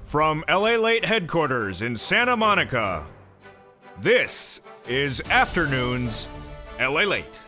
From LALATE headquarters in Santa Monica, this is Afternoons LALATE.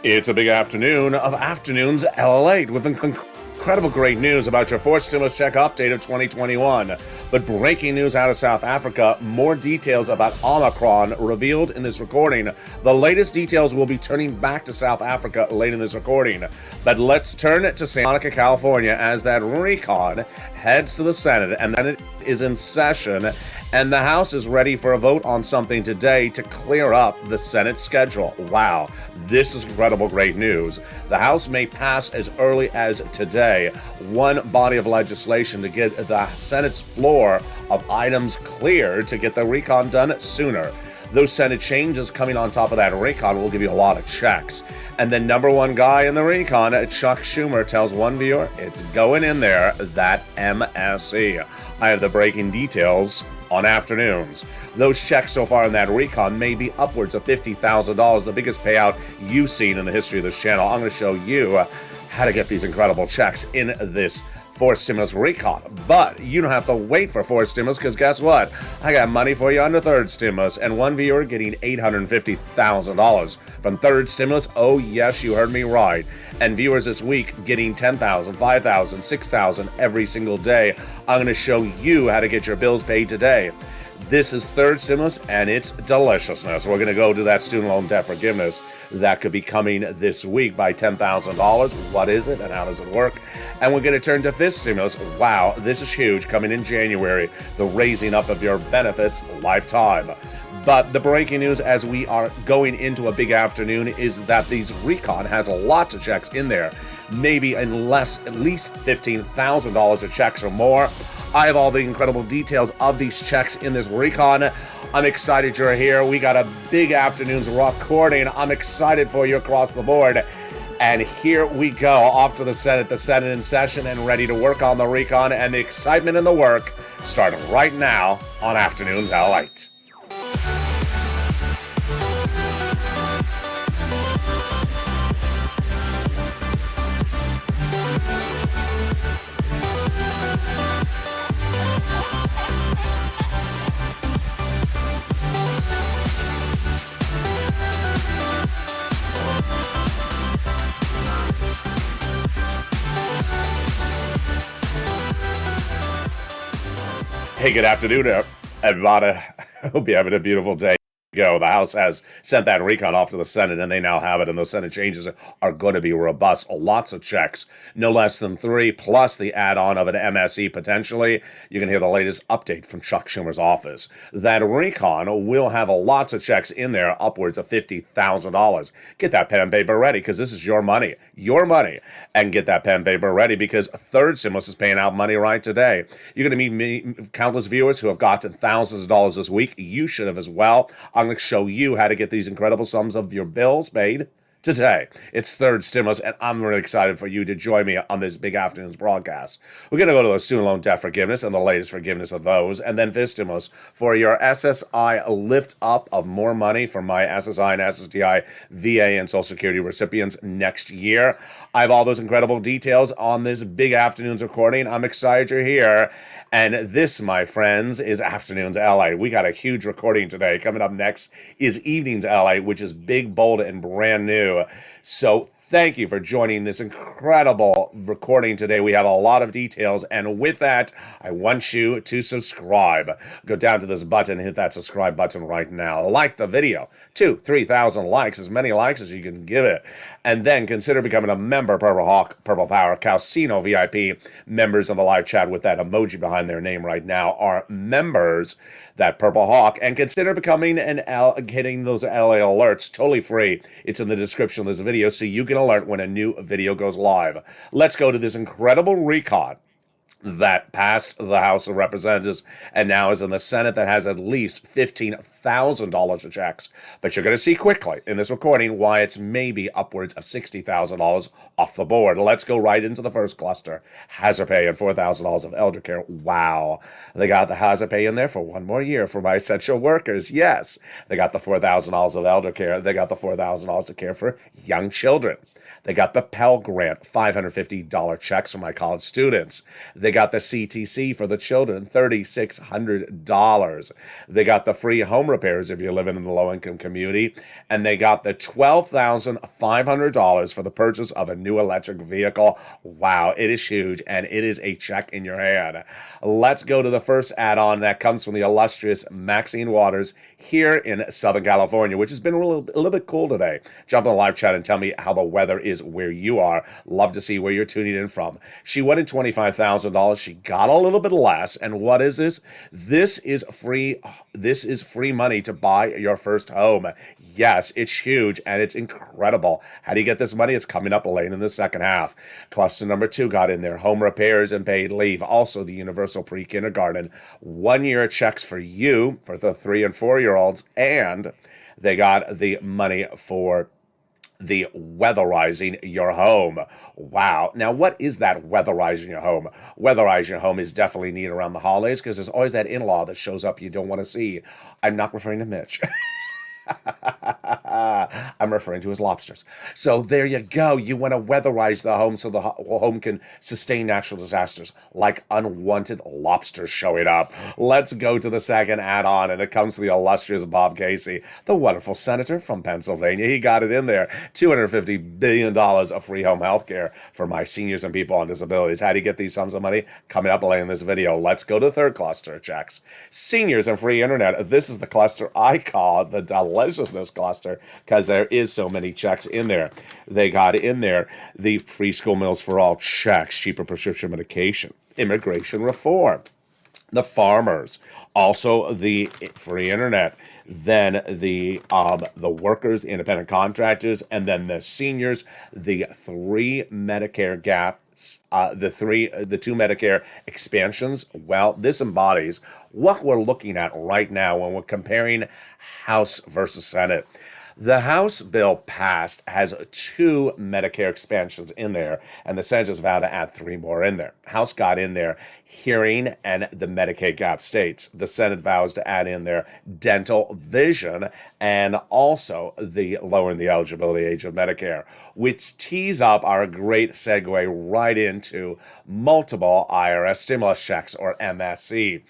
It's a big afternoon of Afternoons LALATE with incredible great news about your fourth stimulus check update of 2021. But breaking news out of South Africa, more details about Omicron revealed in this recording. The latest details will be turning back to South Africa late in this recording. But let's turn it to Santa Monica, California, as that recon heads to the Senate, and then it is in session, and the House is ready for a vote on something today to clear up the Senate schedule. Wow, this is incredible great news. The House may pass as early as today one body of legislation to get the Senate's floor of items cleared to get the recon done sooner. Those Senate changes coming on top of that recon will give you a lot of checks. And the number one guy in the recon, Chuck Schumer, tells one viewer it's going in there, that MSC. I have the breaking details on Afternoons. Those checks so far in that recon may be upwards of $50,000, the biggest payout you've seen in the history of this channel. I'm going to show you how to get these incredible checks in this fourth stimulus recon. But you don't have to wait for fourth stimulus, because guess what? I got money for you on the third stimulus, and one viewer getting $850,000 from third stimulus. Oh yes, you heard me right. And viewers this week getting $10,000, $5,000, $6,000 every single day. I'm going to show you how to get your bills paid today. This is third stimulus, and it's deliciousness. We're going to go to that student loan debt forgiveness that could be coming this week by $10,000. What is it and how does it work? And we're going to turn to fifth stimulus. Wow, this is huge, coming in January, the raising up of your benefits lifetime. But the breaking news as we are going into a big afternoon is that these recon has lots of checks in there, maybe at least $15,000 of checks or more. I have all the incredible details of these checks in this recon. I'm excited you're here. We got a big Afternoons recording. I'm excited for you across the board. And here we go, off to the Senate in session and ready to work on the recon, and the excitement in the work starting right now on Afternoons LALATE. Hey, good afternoon, everybody. Hope you're having a beautiful day. The House has sent that recon off to the Senate, and they now have it, and those Senate changes are going to be robust. Lots of checks, no less than 3, plus the add-on of an MSC potentially. You can hear the latest update from Chuck Schumer's office. That recon will have lots of checks in there, upwards of $50,000. Get that pen and paper ready, because this is your money, and get that pen and paper ready, because third stimulus is paying out money right today. You're going to meet countless viewers who have gotten thousands of dollars this week. You should have as well. I'm going to show you how to get these incredible sums of your bills paid today. It's third stimulus, and I'm really excited for you to join me on this big afternoon's broadcast. We're going to go to the student loan debt forgiveness and the latest forgiveness of those, and then fifth stimulus for your SSI lift up of more money for my SSI and SSDI, VA, and Social Security recipients next year. I have all those incredible details on this big afternoon's recording. I'm excited you're here. And this, my friends, is Afternoons LA. We got a huge recording today. Coming up next is Evenings LA, which is big, bold, and brand new. So thank you for joining this incredible recording today. We have a lot of details, and with that, I want you to subscribe. Go down to this button, hit that subscribe button right now. Like the video. 3,000 likes, as many likes as you can give it. And then consider becoming a member, Purple Hawk, Purple Power, Calcino VIP. Members on the live chat with that emoji behind their name right now are members, that Purple Hawk. And consider becoming getting those LA alerts totally free. It's in the description of this video, so you can alert when a new video goes live. Let's go to this incredible recon that passed the House of Representatives and now is in the Senate that has at least $15,000 $4,000 of checks. But you're going to see quickly in this recording why it's maybe upwards of $60,000 off the board. Let's go right into the first cluster. Hazard pay and $4,000 of elder care. Wow. They got the hazard pay in there for one more year for my essential workers. Yes. They got the $4,000 of elder care. They got the $4,000 to care for young children. They got the Pell Grant, $550 checks for my college students. They got the CTC for the children, $3,600. They got the free home repairs if you're living in the low-income community. And they got the $12,500 for the purchase of a new electric vehicle. Wow, it is huge, and it is a check in your hand. Let's go to the first add-on that comes from the illustrious Maxine Waters here in Southern California, which has been a little bit cool today. Jump in the live chat and tell me how the weather is where you are. Love to see where you're tuning in from. She wanted $25,000. She got a little bit less. And what is this? This is free. This is free money to buy your first home. Yes, it's huge and it's incredible. How do you get this money? It's coming up late in the second half. Cluster number 2 got in there. Home repairs and paid leave. Also the universal pre-kindergarten. 1 year checks for you, for the 3 and 4-year-olds. And they got the money for the weatherizing your home. Wow. Now, what is that weatherizing your home? Weatherizing your home is definitely neat around the holidays because there's always that in-law that shows up you don't want to see. I'm not referring to Mitch. I'm referring to his lobsters. So there you go. You want to weatherize the home so the home can sustain natural disasters like unwanted lobsters showing up. Let's go to the second add-on, and it comes to the illustrious Bob Casey, the wonderful senator from Pennsylvania. He got it in there. $250 billion of free home health care for my seniors and people on disabilities. How do you get these sums of money? Coming up later in this video. Let's go to the third cluster of checks. Seniors and free internet. This is the cluster I call the deliciousness cluster because there is so many checks in there. They got in there the free school meals for all checks, cheaper prescription medication, immigration reform, the farmers, also the free internet, then the workers, independent contractors, and then the seniors, the 3 Medicare gaps, the 2 Medicare expansions. Well, this embodies what we're looking at right now when we're comparing House versus Senate. The House bill passed has 2 Medicare expansions in there, and the Senate just vowed to add 3 more in there. House got in there hearing and the Medicaid gap states. The Senate vows to add in there dental, vision, and also the lowering the eligibility age of Medicare, which tees up our great segue right into multiple IRS stimulus checks, or MSC.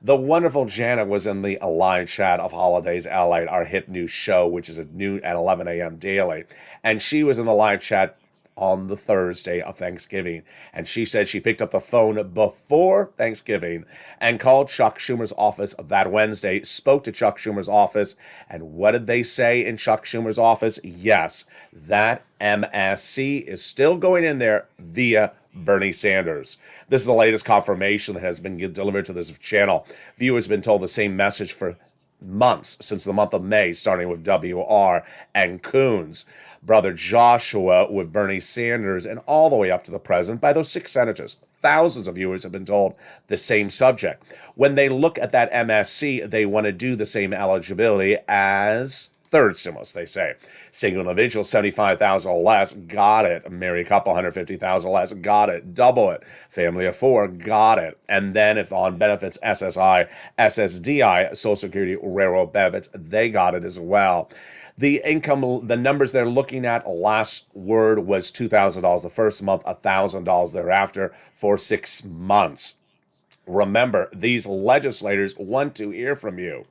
The wonderful Janet was in the live chat of Holidays LALATE, our hit news show, which is at noon at 11 a.m. daily. And she was in the live chat on the Thursday of Thanksgiving. And she said she picked up the phone before Thanksgiving and called Chuck Schumer's office that Wednesday, spoke to Chuck Schumer's office. And what did they say in Chuck Schumer's office? Yes, that MSC is still going in there via Bernie Sanders. This is the latest confirmation that has been delivered to this channel. Viewers have been told the same message for months, since the month of May, starting with WR and Coons, Brother Joshua with Bernie Sanders, and all the way up to the president by those 6 senators. Thousands of viewers have been told the same subject. When they look at that MSC, they want to do the same eligibility as third stimulus, they say. Single individual, $75,000 or less, got it. Married couple, $150,000 or less, got it. Double it. Family of 4, got it. And then if on benefits, SSI, SSDI, Social Security, railroad benefits, they got it as well. The income, the numbers they're looking at, last word was $2,000 the first month, $1,000 thereafter for 6 months. Remember, these legislators want to hear from you,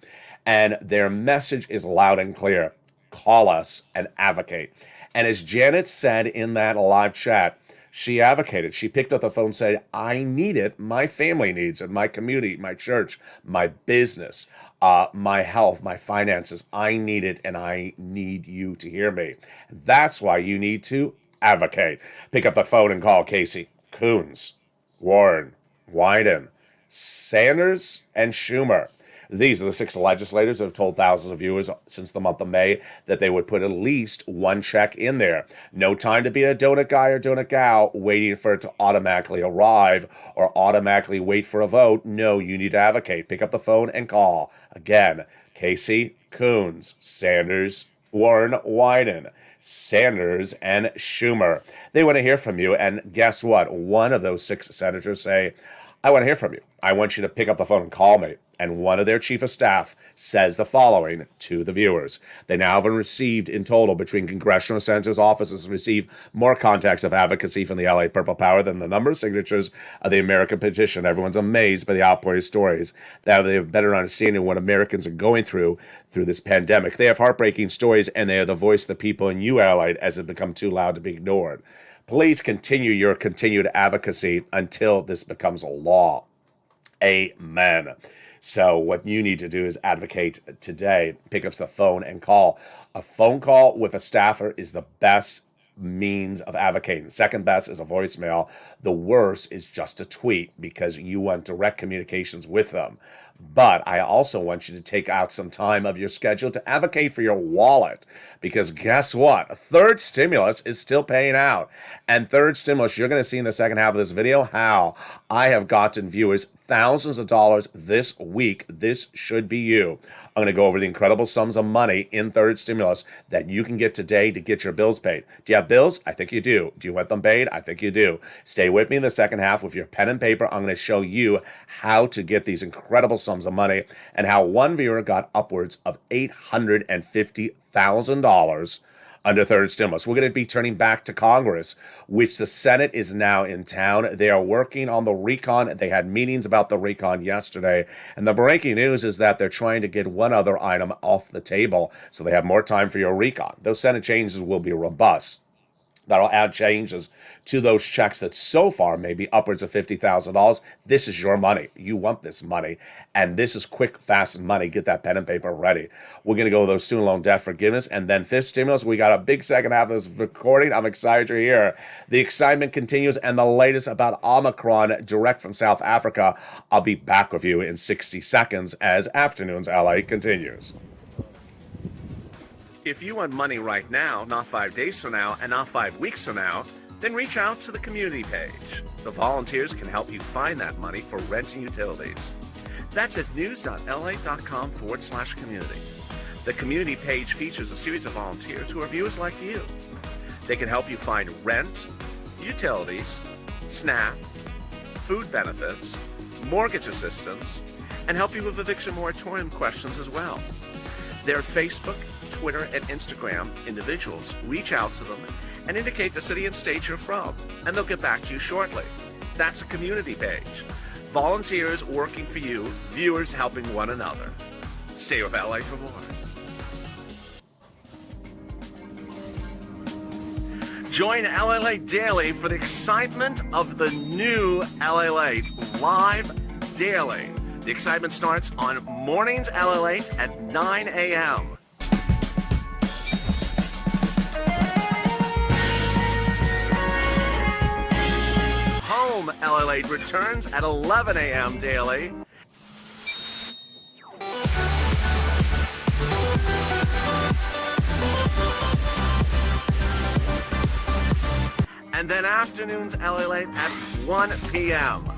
and their message is loud and clear. Call us and advocate. And as Janet said in that live chat, she advocated. She picked up the phone and said, I need it. My family needs it. My community, my church, my business, my health, my finances. I need it, and I need you to hear me. That's why you need to advocate. Pick up the phone and call Casey, Coons, Warren, Wyden, Sanders, and Schumer. These are the 6 legislators that have told thousands of viewers since the month of May that they would put at least 1 check in there. No time to be a donut guy or donut gal waiting for it to automatically arrive or automatically wait for a vote. No, you need to advocate. Pick up the phone and call. Again, Casey, Coons, Sanders, Warren, Wyden, Sanders, and Schumer. They want to hear from you, and guess what? One of those 6 senators say, I want to hear from you. I want you to pick up the phone and call me. And one of their chief of staff says the following to the viewers. They now have received in total between congressional senators' offices received more contacts of advocacy from the LA Purple Power than the number of signatures of the American petition. Everyone's amazed by the outpouring of stories that they have better understanding what Americans are going through this pandemic. They have heartbreaking stories, and they are the voice of the people in you, LA, as it become too loud to be ignored. Please continue your continued advocacy until this becomes a law. Amen. So what you need to do is advocate today. Pick up the phone and call. A phone call with a staffer is the best means of advocating. Second best is a voicemail. The worst is just a tweet because you want direct communications with them. But I also want you to take out some time of your schedule to advocate for your wallet, because guess what? A third stimulus is still paying out. And third stimulus, you're going to see in the second half of this video how I have gotten viewers thousands of dollars this week. This should be you. I'm going to go over the incredible sums of money in third stimulus that you can get today to get your bills paid. Do you have bills? I think you do. Do you want them paid? I think you do. Stay with me in the second half with your pen and paper. I'm going to show you how to get these incredible sums of money and how one viewer got upwards of $850,000 under third stimulus. We're going to be turning back to Congress, which the Senate is now in town. They are working on the recon. They had meetings about the recon yesterday. And the breaking news is that they're trying to get one other item off the table so they have more time for your recon. Those Senate changes will be robust. That'll add changes to those checks that so far may be upwards of $50,000. This is your money. You want this money. And this is quick, fast money. Get that pen and paper ready. We're going to go with those student loan debt forgiveness. And then fifth stimulus. We got a big second half of this recording. I'm excited you're here. The excitement continues. And the latest about Omicron direct from South Africa. I'll be back with you in 60 seconds as Afternoons LA continues. If you want money right now, not 5 days from now, and not 5 weeks from now, then reach out to the community page. The volunteers can help you find that money for rent and utilities. That's at news.la.com/community. The community page features a series of volunteers who are viewers like you. They can help you find rent, utilities, SNAP, food benefits, mortgage assistance, and help you with eviction moratorium questions as well. Their Facebook, Twitter, and Instagram individuals reach out to them and indicate the city and state you're from, and they'll get back to you shortly. That's a community page. Volunteers working for you, viewers helping one another. Stay with LA for more. Join LALATE daily for the excitement of the new LALATE live daily. The excitement starts on mornings LALATE at 9 a.m. Home LALATE returns at 11 a.m. daily. And then afternoons LALATE at 1 p.m.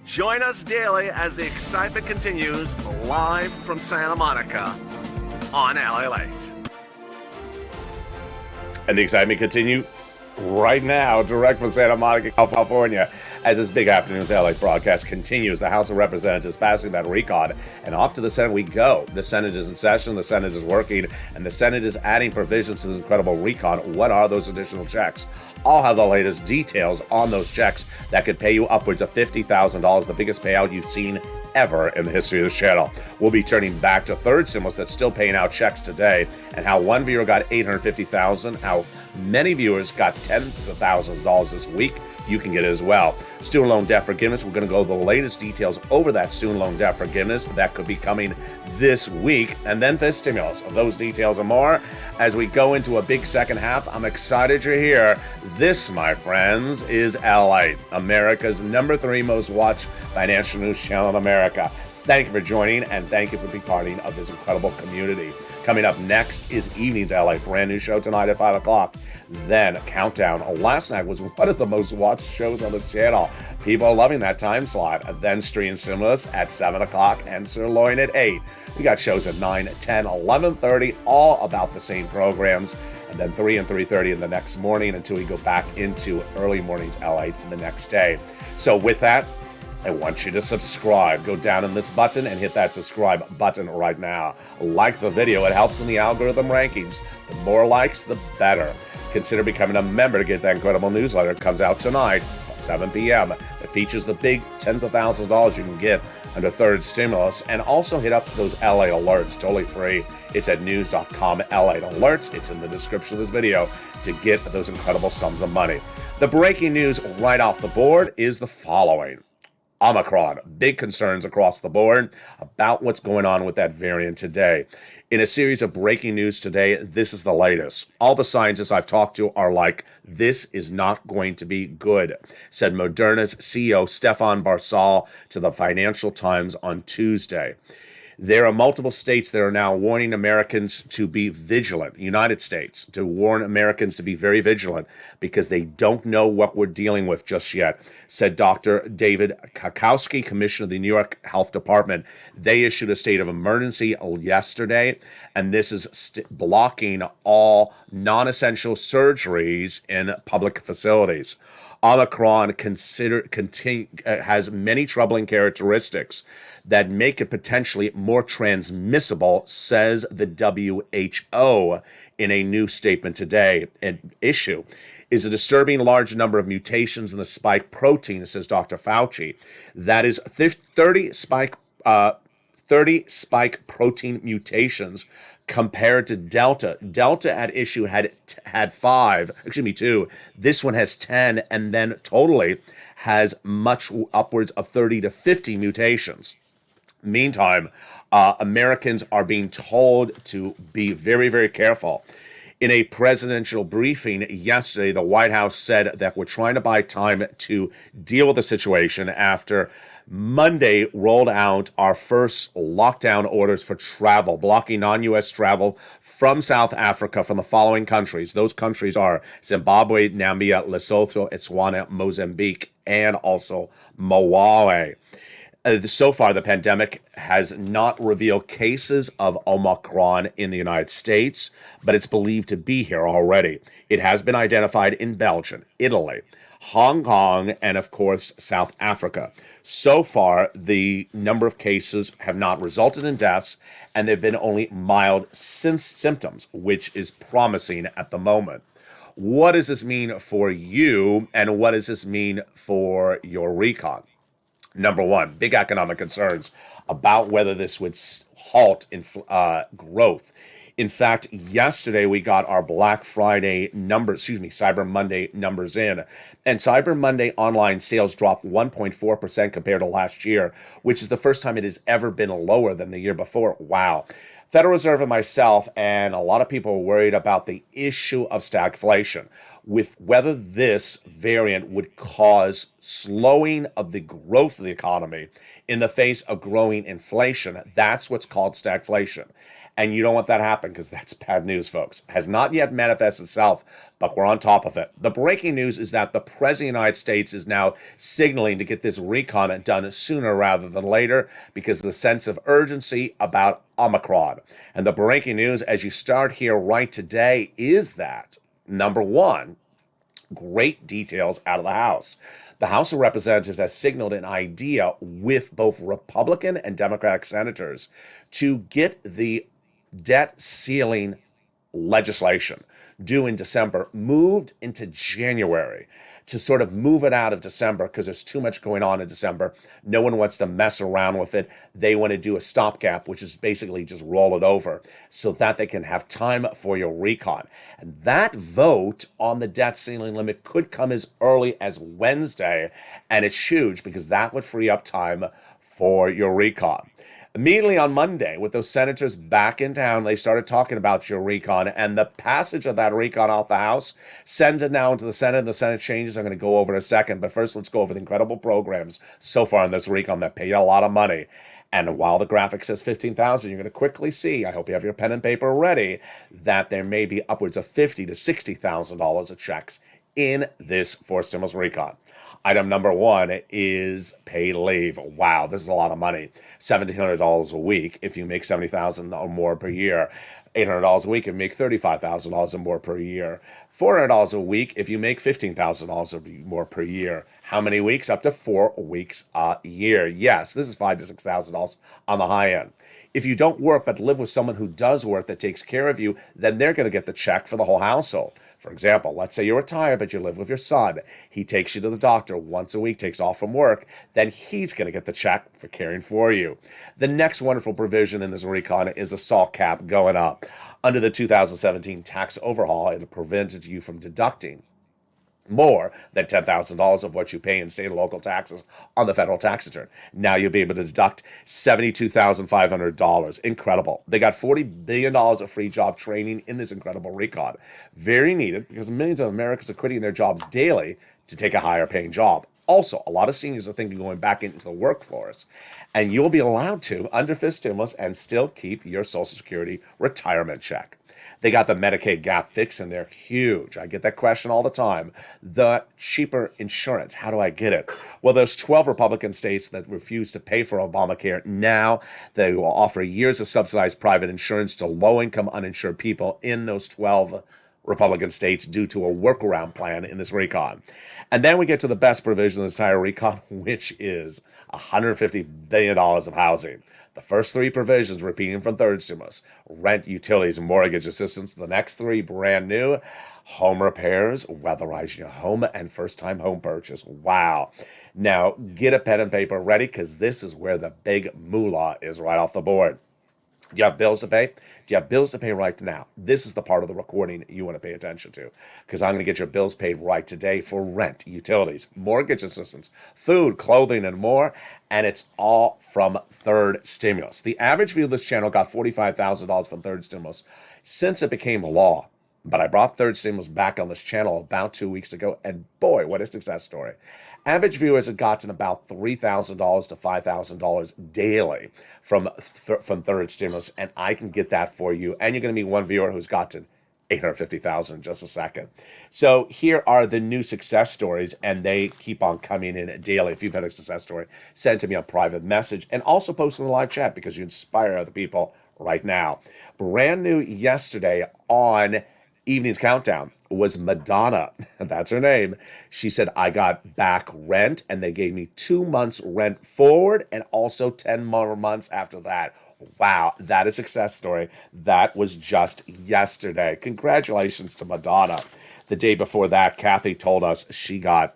Join us daily as the excitement continues live from Santa Monica on LALATE. And the excitement continues right now, direct from Santa Monica, California, as this big Afternoons LA broadcast continues. The House of Representatives passing that recon, and off to the Senate we go. The Senate is in session, the Senate is working, and the Senate is adding provisions to this incredible recon. What are those additional checks? I'll have the latest details on those checks that could pay you upwards of $50,000, the biggest payout you've seen ever in the history of the channel. We'll be turning back to third stimulus that's still paying out checks today, and how one viewer got $850,000, how many viewers got tens of thousands of dollars this week. You can get it as well. Student loan debt forgiveness. We're going to go over the latest details over that student loan debt forgiveness that could be coming this week. And then fifth stimulus. Those details and more as we go into a big second half. I'm excited you're here. This, my friends, is LALATE, America's #3 most watched financial news channel in America. Thank you for joining, and thank you for being part of this incredible community. Coming up next is Evenings LA, brand new show tonight at 5 o'clock. Then Countdown. Last night was one of the most watched shows on the channel. People are loving that time slot. Then Street and Cinemas at 7 o'clock and Sirloin at 8. We got shows at 9, 10, 11:30, all about the same programs. And then 3 and 3:30 in the next morning until we go back into early mornings LA the next day. So with that, I want you to subscribe. Go down in this button and hit that subscribe button right now. Like the video. It helps in the algorithm rankings. The more likes, the better. Consider becoming a member to get that incredible newsletter. It comes out tonight, 7 p.m. It features the big tens of thousands of dollars you can get under third stimulus. And also hit up those LA alerts, totally free. It's at news.com LA alerts. It's in the description of this video to get those incredible sums of money. The breaking news right off the board is the following. Omicron, big concerns across the board about what's going on with that variant today. In a series of breaking news today, this is the latest. All the scientists I've talked to are like, this is not going to be good, said Moderna's CEO Stefan Barsal to the Financial Times on Tuesday. There are multiple states that are now warning Americans to be vigilant, United States, to warn Americans to be very vigilant because they don't know what we're dealing with just yet, said Dr. David Kakowski, Commissioner of the New York Health Department. They issued a state of emergency yesterday, and this is blocking all non-essential surgeries in public facilities. Omicron has many troubling characteristics that make it potentially more transmissible, says the WHO in a new statement today. An issue is a disturbing large number of mutations in the spike protein, says Dr. Fauci. That is 30 spike protein mutations compared to Delta. Delta at issue had 2. This one has 10, and then totally has much upwards of 30 to 50 mutations. Meantime, Americans are being told to be very, very careful. In a presidential briefing yesterday, the White House said that we're trying to buy time to deal with the situation after Monday rolled out our first lockdown orders for travel, blocking non-U.S. travel from South Africa from the following countries. Those countries are Zimbabwe, Namibia, Lesotho, Botswana, Mozambique, and also Malawi. So far, the pandemic has not revealed cases of Omicron in the United States, but it's believed to be here already. It has been identified in Belgium, Italy, Hong Kong, and of course, South Africa. So far, the number of cases have not resulted in deaths, and there have been only mild symptoms, which is promising at the moment. What does this mean for you, and what does this mean for your recon? Number one, big economic concerns about whether this would halt growth. In fact, yesterday we got our Black Friday numbers, Cyber Monday numbers in. And Cyber Monday online sales dropped 1.4% compared to last year, which is the first time it has ever been lower than the year before. Wow. Federal Reserve and myself and a lot of people are worried about the issue of stagflation, with whether this variant would cause slowing of the growth of the economy in the face of growing inflation. That's what's called stagflation. And you don't want that to happen because that's bad news, folks. It has not yet manifested itself, but we're on top of it. The breaking news is that the President of the United States is now signaling to get this recon done sooner rather than later because of the sense of urgency about Omicron. And the breaking news, as you start here right today, is that, number one, great details out of the House. The House of Representatives has signaled an idea with both Republican and Democratic senators to get the debt ceiling legislation due in December moved into January, to sort of move it out of December because there's too much going on in December. No one wants to mess around with it. They want to do a stopgap, which is basically just roll it over so that they can have time for your recon. And that vote on the debt ceiling limit could come as early as Wednesday, and it's huge because that would free up time for your recon. Immediately on Monday, with those senators back in town, they started talking about your recon, and the passage of that recon off the House sends it now into the Senate, and the Senate changes I'm going to go over in a second. But first, let's go over the incredible programs so far in this recon that pay you a lot of money. And while the graphic says 15,000, you're going to quickly see, I hope you have your pen and paper ready, that there may be upwards of $50,000 to $60,000 of checks in this forced stimulus recon. Item number one is paid leave. Wow, this is a lot of money. $1,700 a week if you make $70,000 or more per year. $800 a week if you make $35,000 or more per year. $400 a week if you make $15,000 or more per year. How many weeks? Up to 4 weeks a year. Yes, this is $5,000 to $6,000 on the high end. If you don't work but live with someone who does work that takes care of you, then they're going to get the check for the whole household. For example, let's say you're retired but you live with your son. He takes you to the doctor once a week, takes off from work, then he's going to get the check for caring for you. The next wonderful provision in this recon is the SALT cap going up. Under the 2017 tax overhaul, it prevented you from deducting more than $10,000 of what you pay in state and local taxes on the federal tax return. Now you'll be able to deduct $72,500. Incredible. They got $40 billion of free job training in this incredible recon. Very needed because millions of Americans are quitting their jobs daily to take a higher paying job. Also, a lot of seniors are thinking of going back into the workforce, and you'll be allowed to under fifth stimulus and still keep your Social Security retirement check. They got the Medicaid gap fixed, and they're huge. I get that question all the time. The cheaper insurance, how do I get it? Well, there's 12 Republican states that refuse to pay for Obamacare. Now they will offer years of subsidized private insurance to low-income uninsured people in those 12 Republican states due to a workaround plan in this recon. And then we get to the best provision of this entire recon, which is $150 billion of housing. The first three provisions repeating from third stimulus: rent, utilities, and mortgage assistance. The next three brand new: home repairs, weatherizing your home, and first-time home purchase. Wow. Now, get a pen and paper ready because this is where the big moolah is right off the board. Do you have bills to pay? Do you have bills to pay right now? This is the part of the recording you want to pay attention to because I'm going to get your bills paid right today for rent, utilities, mortgage assistance, food, clothing, and more. And it's all from third stimulus. The average view of this channel got $45,000 from third stimulus since it became law. But I brought third stimulus back on this channel about 2 weeks ago, and boy, what a success story. Average viewers have gotten about $3,000 to $5,000 daily from third stimulus, and I can get that for you. And you're going to meet one viewer who's gotten $850,000 in just a second. So here are the new success stories, and they keep on coming in daily. If you've had a success story, send it to me on private message, and also post in the live chat because you inspire other people right now. Brand new yesterday on Evening's Countdown was Madonna. That's her name. She said, I got back rent, and they gave me 2 months rent forward and also 10 more months after that. Wow, that is a success story. That was just yesterday. Congratulations to Madonna. The day before that, Kathy told us she got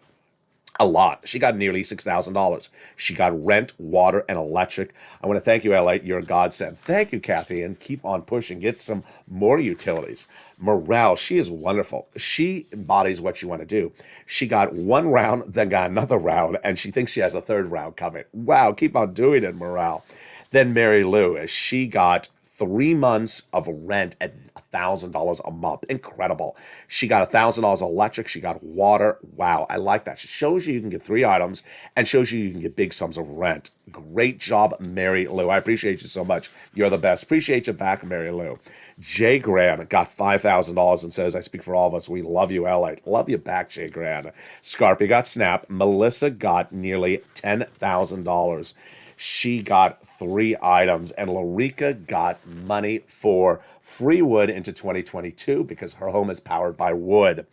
a lot. She got nearly $6,000. She got rent, water, and electric. I want to thank you, LALATE. You're a godsend. Thank you, Kathy, and keep on pushing. Get some more utilities. Morale, she is wonderful. She embodies what you want to do. She got one round, then got another round, and she thinks she has a third round coming. Wow, keep on doing it, Morale. Then Mary Lou, she got 3 months of rent at $1,000 a month. Incredible. She got $1,000 electric. She got water. Wow, I like that. She shows you can get 3 items and shows you can get big sums of rent. Great job, Mary Lou. I appreciate you so much. You're the best. Appreciate you back, Mary Lou. Jay Grant got $5,000 and says, I speak for all of us. We love you, LALATE. Love you back, Jay Grant. Scarpy got Snap. Melissa got nearly $10,000. She got 3 items, and Larica got money for free wood into 2022 because her home is powered by wood.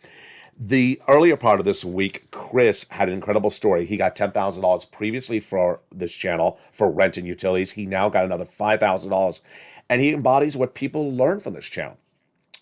The earlier part of this week, Chris had an incredible story. He got $10,000 previously for this channel for rent and utilities. He now got another $5,000, and he embodies what people learn from this channel.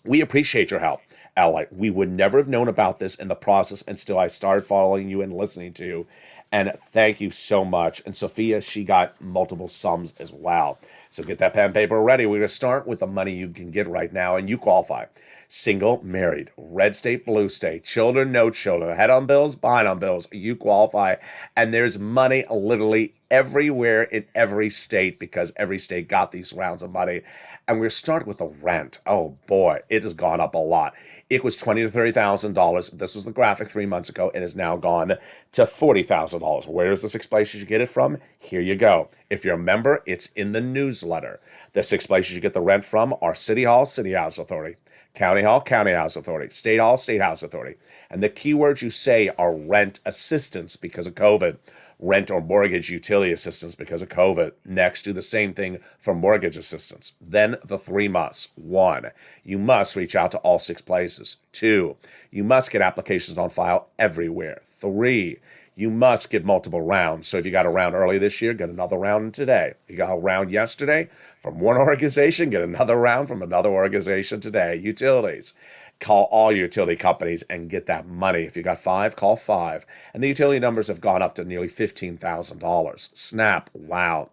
We appreciate your help, LALATE. We would never have known about this in the process until I started following you and listening to you. And thank you so much. And Sophia, she got multiple sums as well. So get that pen and paper ready. We're going to start with the money you can get right now, and you qualify. Single, married, red state, blue state, children, no children, head on bills, behind on bills. You qualify. And there's money literally everywhere in every state because every state got these rounds of money. And we're starting with the rent. Oh boy, it has gone up a lot. It was $20,000 to $30,000. This was the graphic 3 months ago. It has now gone to $40,000. Where's the 6 places you get it from? Here you go. If you're a member, it's in the newsletter. The 6 places you get the rent from are City Hall, City House Authority, County Hall, County House Authority, State Hall, State House Authority. And the keywords you say are rent assistance because of COVID, rent or mortgage utility assistance because of COVID. Next, do the same thing for mortgage assistance. Then the 3 musts. 1, you must reach out to all 6 places. 2, you must get applications on file everywhere. 3, you must get multiple rounds. So if you got a round early this year, get another round today. You got a round yesterday from one organization, get another round from another organization today. Utilities. Call all utility companies and get that money. If you got 5, call 5. And the utility numbers have gone up to nearly $15,000. SNAP, wow.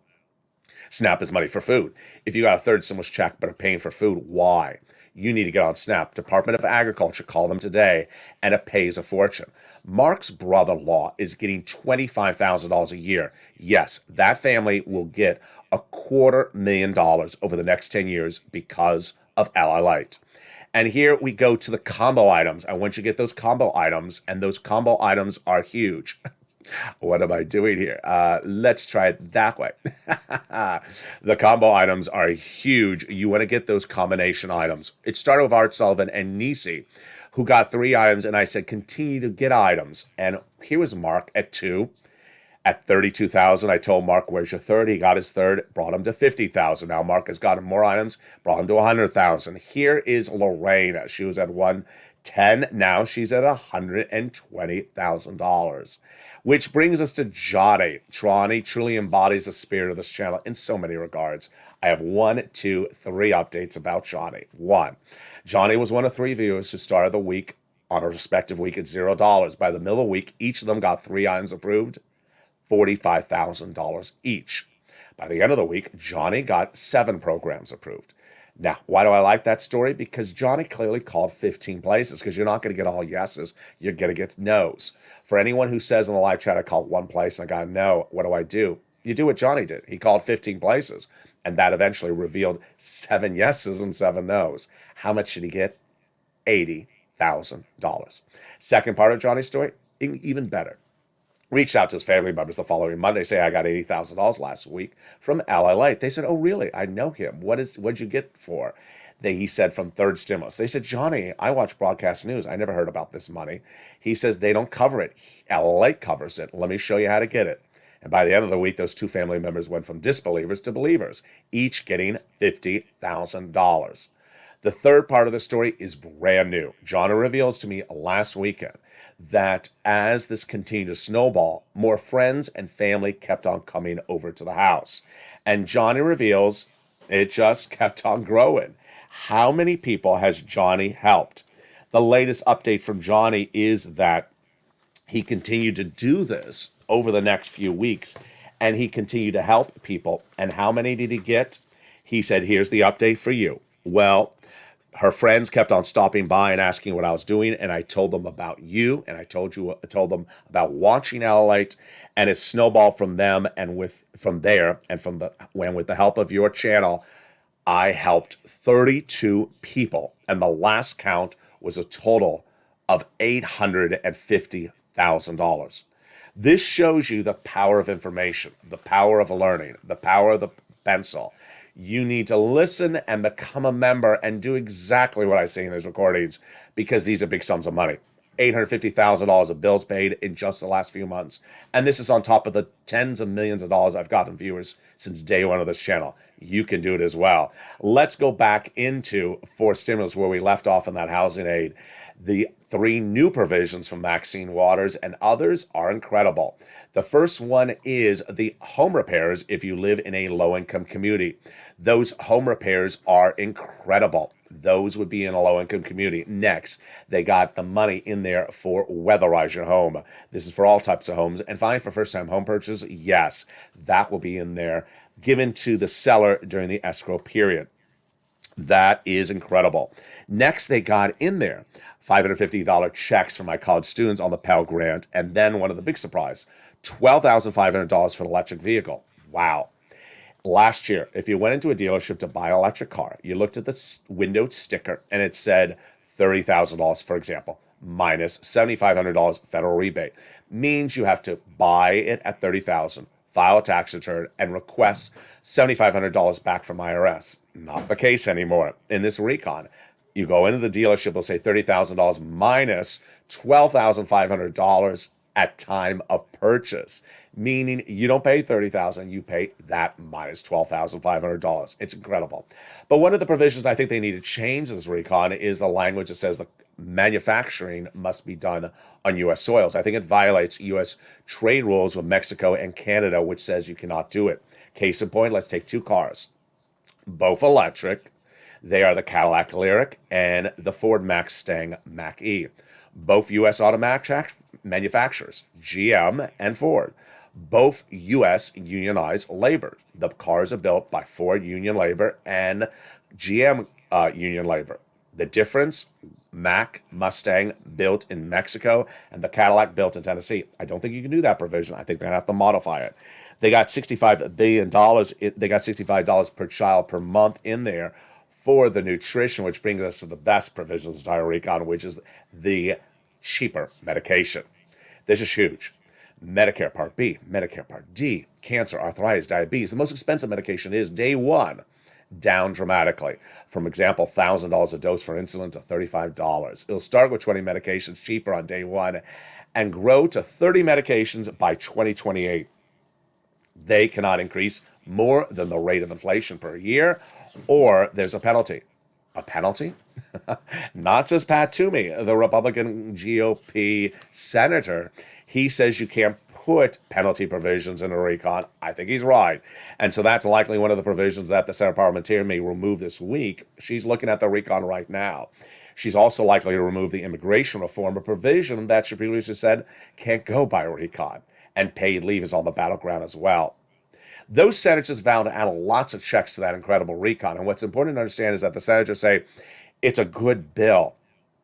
SNAP is money for food. If you got a third stimulus check but are paying for food, why? You need to get on SNAP. Department of Agriculture, call them today, and it pays a fortune. Mark's brother-in-law is getting $25,000 a year. Yes, that family will get $250,000 over the next 10 years because of LALATE. And here we go to the combo items. I want you to get those combo items, and those combo items are huge. What am I doing here? Let's try it that way. The combo items are huge. You want to get those combination items. It started with Art Sullivan and Nisi, who got 3 items, and I said, continue to get items. And here was Mark at 2. At $32,000, I told Mark, where's your third? He got his third, brought him to $50,000. Now Mark has gotten more items, brought him to $100,000. Here is Lorena. She was at $110,000. Now she's at $120,000. Which brings us to Johnny. Johnny truly embodies the spirit of this channel in so many regards. I have 1, 2, 3 updates about Johnny. 1, Johnny was one of 3 viewers who started the week on a respective week at $0. By the middle of the week, each of them got 3 items approved. $45,000 each. By the end of the week, Johnny got 7 programs approved. Now, why do I like that story? Because Johnny clearly called 15 places, because you're not going to get all yeses. You're going to get no's. For anyone who says in the live chat, I called 1 place and I got a no, what do? You do what Johnny did. He called 15 places, and that eventually revealed 7 yeses and 7 no's. How much did he get? $80,000. Second part of Johnny's story, even better. Reached out to his family members the following Monday, say, I got $80,000 last week from LALATE. They said, oh, really? I know him. What'd you get for? He said, from third stimulus. They said, Johnny, I watch broadcast news. I never heard about this money. He says, they don't cover it. LALATE covers it. Let me show you how to get it. And by the end of the week, those 2 family members went from disbelievers to believers, each getting $50,000. The third part of the story is brand new. Johnny reveals to me last weekend that as this continued to snowball, more friends and family kept on coming over to the house. And Johnny reveals it just kept on growing. How many people has Johnny helped? The latest update from Johnny is that he continued to do this over the next few weeks, and he continued to help people. And how many did he get? He said, here's the update for you. Well, her friends kept on stopping by and asking what I was doing, and I told them about you, and I told them about watching LALATE, and it snowballed from them, and with the help of your channel, I helped 32 people, and the last count was a total of $850,000. This shows you the power of information, the power of learning, the power of the pencil. You need to listen and become a member and do exactly what I say in these recordings, because these are big sums of money. $850,000 of bills paid in just the last few months. And this is on top of the tens of millions of dollars I've gotten viewers since day one of this channel. You can do it as well. Let's go back into fourth stimulus where we left off in that housing aid. The 3 new provisions from Maxine Waters and others are incredible. The first one is the home repairs if you live in a low-income community. Those home repairs are incredible. Those would be in a low-income community. Next, they got the money in there for weatherize your home. This is for all types of homes. And finally, for first-time home purchase, yes, that will be in there, given to the seller during the escrow period. That is incredible. Next, they got in there $550 checks for my college students on the Pell Grant. And then one of the big surprise, $12,500 for an electric vehicle. Wow. Last year, if you went into a dealership to buy an electric car, you looked at the window sticker and it said $30,000, for example, minus $7,500 federal rebate. Means you have to buy it at $30,000, file a tax return, and request $7,500 back from IRS. Not the case anymore. In this recon, you go into the dealership, it'll say $30,000 minus $12,500 at time of purchase, meaning you don't pay $30,000, you pay that minus $12,500. It's incredible. But one of the provisions I think they need to change this recon is the language that says the manufacturing must be done on U.S. soils. I think it violates U.S. trade rules with Mexico and Canada, which says you cannot do it. Case in point, let's take two cars, both electric. They are the Cadillac Lyriq and the Ford Mustang Mach-E. Both U.S. auto manufacturers, GM and Ford. Both U.S. unionized labor. The cars are built by Ford union labor and GM union labor. The difference, Mustang built in Mexico and the Cadillac built in Tennessee. I don't think you can do that provision. I think they're going to have to modify it. They got $65 billion. They got $65 per child per month in there for the nutrition, which brings us to the best provisions of the entire recon, which is the cheaper medication. This is huge. Medicare Part B, Medicare Part D, cancer, arthritis, diabetes. The most expensive medication is day one, down dramatically. From example, $1,000 a dose for insulin to $35. It'll start with 20 medications cheaper on day one and grow to 30 medications by 2028. They cannot increase more than the rate of inflation per year, or there's a penalty. A penalty? Not says Pat Toomey, the Republican GOP senator. He says you can't put penalty provisions in a recon. I think he's right. And so that's likely one of the provisions that the Senate parliamentarian may remove this week. She's looking at the recon right now. She's also likely to remove the immigration reform, a provision that she previously said can't go by recon. And paid leave is on the battleground as well. Those senators vowed to add lots of checks to that incredible recon. And what's important to understand is that the senators say it's a good bill,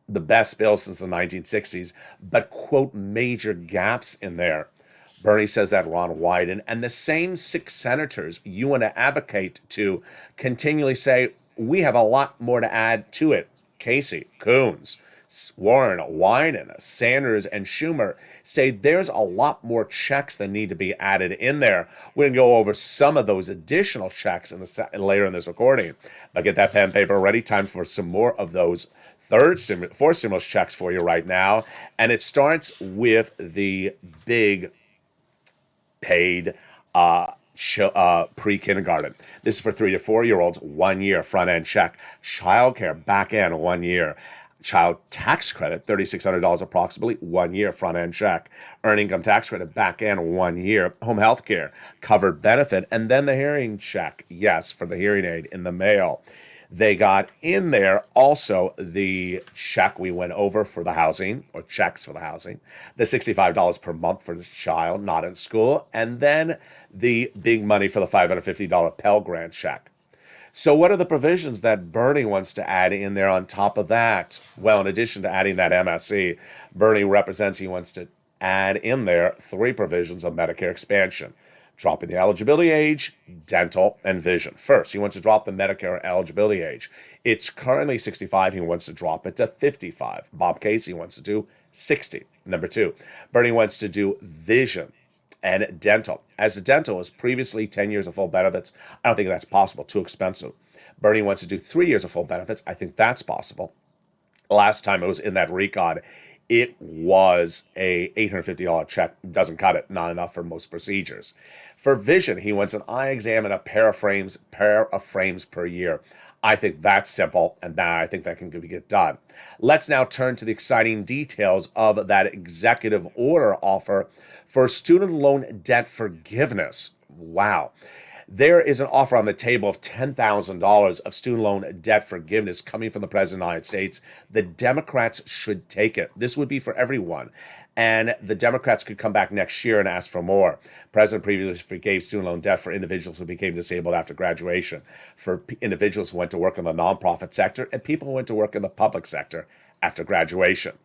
the best bill since the 1960s, but, quote, major gaps in there. Bernie says that Ron Wyden and the same 6 senators you want to advocate to continually say, we have a lot more to add to it. Casey, Coons, Warren, Wyden, Sanders, and Schumer say there's a lot more checks that need to be added in there. We're going to go over some of those additional checks later in this recording. But get that pen and paper ready. Time for some more of those fourth stimulus checks for you right now. And it starts with the big paid pre-kindergarten. This is for 3 to 4-year-olds, 1 year front-end check. Childcare, back-end, 1 year. Child tax credit, $3,600 approximately, 1 year front-end check. Earned income tax credit, back-end, 1 year. Home health care, covered benefit, and then the hearing check, yes, for the hearing aid in the mail. They got in there also the check we went over for the housing, or checks for the housing, the $65 per month for the child not in school, and then the big money for the $550 Pell Grant check. So what are the provisions that Bernie wants to add in there on top of that? Well, in addition to adding that MSC, Bernie represents he wants to add in there 3 provisions of Medicare expansion. Dropping the eligibility age, dental, and vision. First, he wants to drop the Medicare eligibility age. It's currently 65. He wants to drop it to 55. Bob Casey wants to do 60. Number 2, Bernie wants to do vision and dental. As the dental is previously 10 years of full benefits, I don't think that's possible. Too expensive. Bernie wants to do 3 years of full benefits. I think that's possible. Last time it was in that recon, it was a $850 check. Doesn't cut it. Not enough for most procedures. For vision, he wants an eye exam and a pair of frames per year. I think that's simple, and I think that can get done. Let's now turn to the exciting details of that executive order offer for student loan debt forgiveness. Wow. There is an offer on the table of $10,000 of student loan debt forgiveness coming from the President of the United States. The Democrats should take it. This would be for everyone. And the Democrats could come back next year and ask for more. President previously forgave student loan debt for individuals who became disabled after graduation, for individuals who went to work in the nonprofit sector, and people who went to work in the public sector after graduation.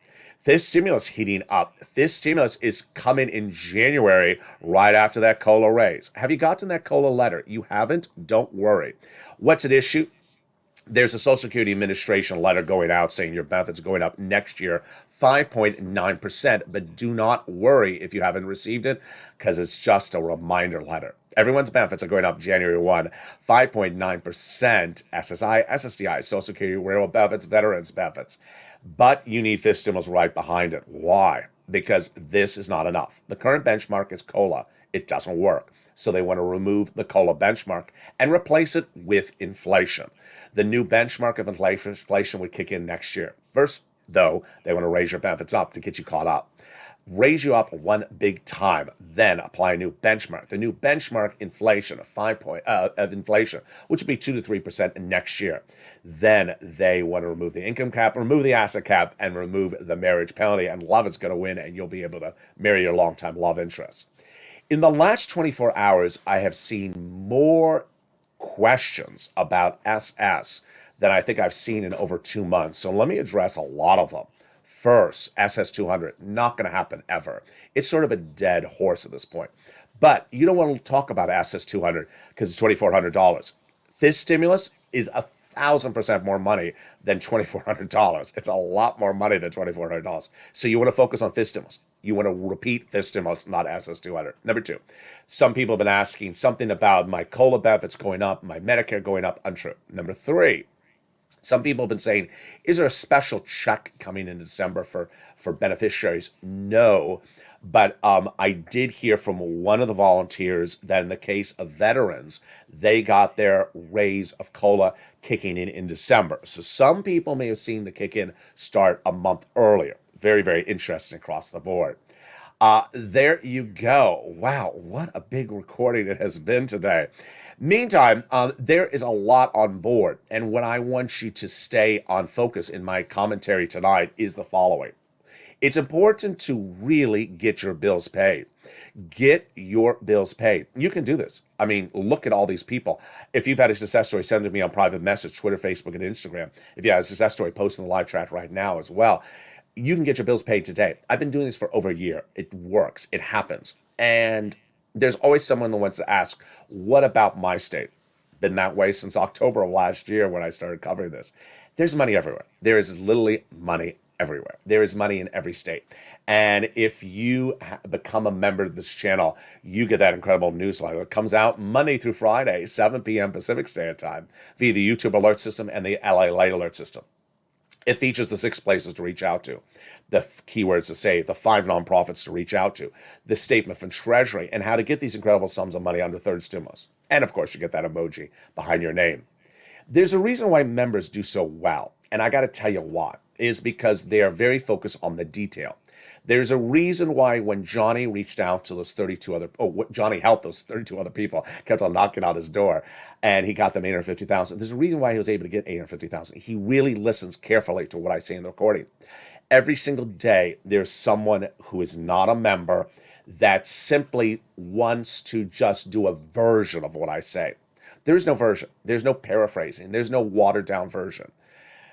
This stimulus heating up. This stimulus is coming in January, right after that COLA raise. Have you gotten that COLA letter? You haven't? Don't worry. What's at issue? There's a Social Security Administration letter going out saying your benefits are going up next year 5.9%, but do not worry if you haven't received it, because it's just a reminder letter. Everyone's benefits are going up January 1, 5.9%, SSI, SSDI, Social Security, railroad benefits, veterans benefits. But you need fifth stimulus right behind it. Why? Because this is not enough. The current benchmark is COLA. It doesn't work. So they want to remove the COLA benchmark and replace it with inflation. The new benchmark of inflation would kick in next year. First, though, they want to raise your benefits up to get you caught up. Raise you up one big time, then apply a new benchmark. The new benchmark inflation of inflation, which would be 2 to 3% next year. Then they want to remove the income cap, remove the asset cap, and remove the marriage penalty. And love is going to win, and you'll be able to marry your longtime love interest. In the last 24 hours, I have seen more questions about SS than I think I've seen in over 2 months. So let me address a lot of them. First, SS200, not going to happen ever. It's sort of a dead horse at this point. But you don't want to talk about SS200 because it's $2,400. This stimulus is 1,000% more money than $2,400. It's a lot more money than $2,400. So you want to focus on this stimulus. You want to repeat this stimulus, not SS200. Number two, some people have been asking something about my COLA benefits going up, my Medicare going up. Untrue. Number three, some people have been saying, is there a special check coming in December for beneficiaries? No, but I did hear from one of the volunteers that in the case of veterans, they got their raise of COLA kicking in December. So some people may have seen the kick in start a month earlier. Very, very interesting across the board. There you go. Wow, what a big recording it has been today. Meantime, there is a lot on board, and what I want you to stay on focus in my commentary tonight is the following. It's important to really get your bills paid. Get your bills paid. You can do this. I mean, look at all these people. If you've had a success story, send it to me on private message, Twitter, Facebook, and Instagram. If you have a success story, post in the live chat right now as well. You can get your bills paid today. I've been doing this for over a year. It works. It happens. And there's always someone that wants to ask, what about my state? Been that way since October of last year when I started covering this. There's money everywhere. There is literally money everywhere. There is money in every state. And if you become a member of this channel, you get that incredible newsletter. It comes out Monday through Friday, 7 p.m. Pacific Standard Time via the YouTube alert system and the LALATE alert system. It features the 6 places to reach out to, the keywords to save, the 5 nonprofits to reach out to, the statement from Treasury, and how to get these incredible sums of money under third stimulus. And of course, you get that emoji behind your name. There's a reason why members do so well, and I got to tell you why, is because they are very focused on the detail. There's a reason why when Johnny reached out to those 32 other, Johnny helped those 32 other people, kept on knocking on his door, and he got them $850,000. There's a reason why he was able to get $850,000. He really listens carefully to what I say in the recording. Every single day, there's someone who is not a member that simply wants to just do a version of what I say. There is no version. There's no paraphrasing. There's no watered down version.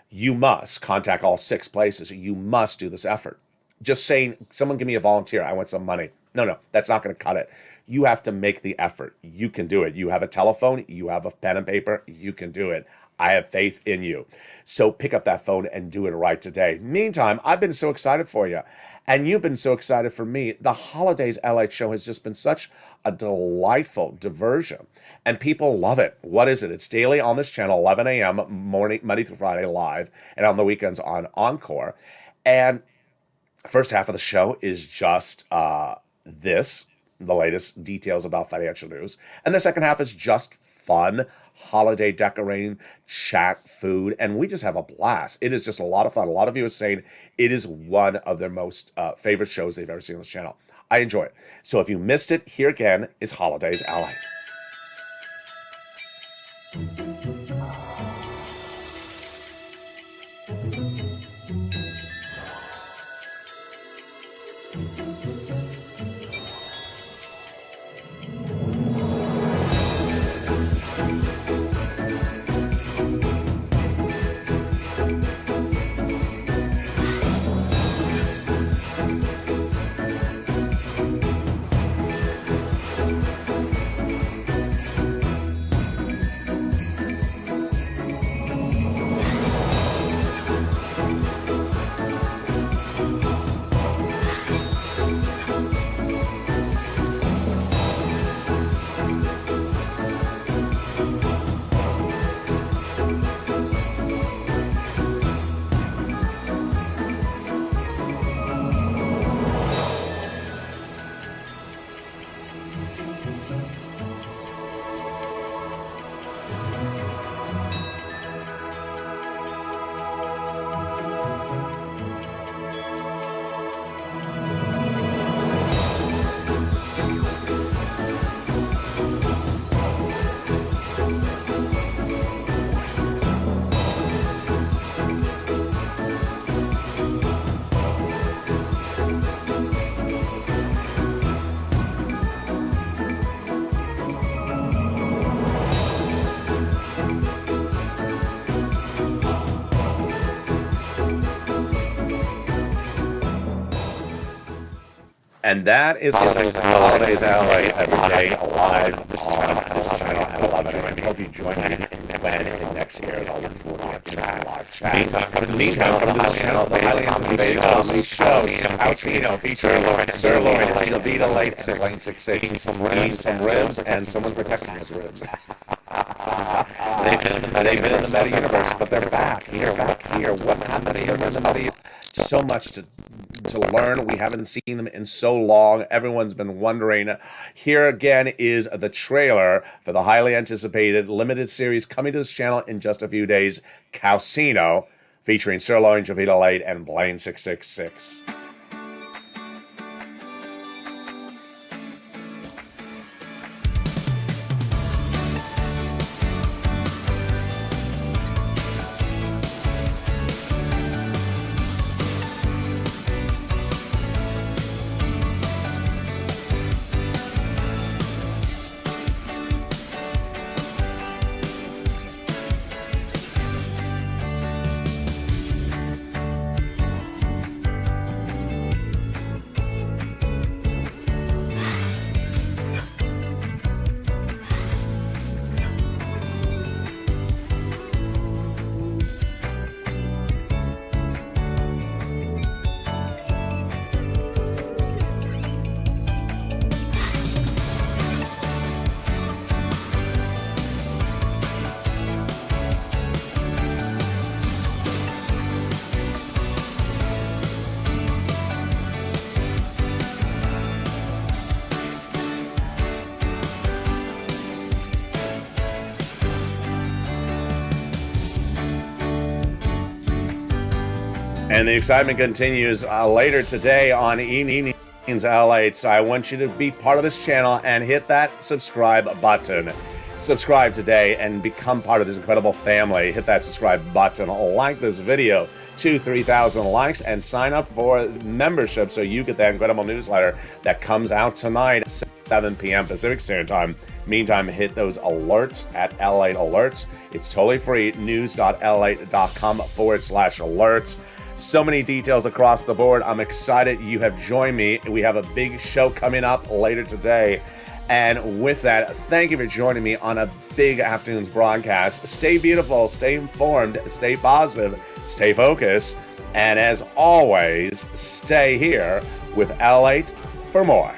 You must contact all 6 places. You must do this effort. Just saying, someone give me a volunteer, I want some money. No, that's not going to cut it. You have to make the effort. You can do it. You have a telephone, you have a pen and paper, you can do it. I have faith in you. So pick up that phone and do it right today. Meantime, I've been so excited for you, and you've been so excited for me. The Holidays LA show has just been such a delightful diversion, and people love it. What is it? It's daily on this channel, 11 a.m. morning, Monday through Friday live, and on the weekends on Encore. And first half of the show is just the latest details about financial news. And the second half is just fun, holiday decorating, chat, food, and we just have a blast. It is just a lot of fun. A lot of you are saying it is one of their most favorite shows they've ever seen on this channel. I enjoy it. So if you missed it, here again is Holidays LA. And that is listening to Holidays LA every day live this channel at 11. I hope you join me Wednesday next year. I'll look forward to having a live chat. In the meantime, come to this channel, the highly anticipated comedy show, Calcino, featuring Sir Lauren and Jovita Late at Lane 66, eating some ribs, and someone's protecting his ribs. They've been in the meta universe, but they're back here. What happened here? There's another so much to learn. We haven't seen them in so long. Everyone's been wondering. Here again is the trailer for the highly anticipated limited series coming to this channel in just a few days, Calcino, featuring Sir Lauren, Jovita Late, and Blaine 666. And the excitement continues later today on Evenings LA. So I want you to be part of this channel and hit that subscribe button. Subscribe today and become part of this incredible family. Hit that subscribe button, like this video, 3,000 likes, and sign up for membership so you get that incredible newsletter that comes out tonight at 7 p.m. Pacific Standard Time. Meantime, hit those alerts at LA Alerts. It's totally free, news.la.com/alerts. So many details across the board. I'm excited you have joined me. We have a big show coming up later today. And with that, thank you for joining me on a big afternoon's broadcast. Stay beautiful, stay informed, stay positive, stay focused, and as always, stay here with LALATE for more.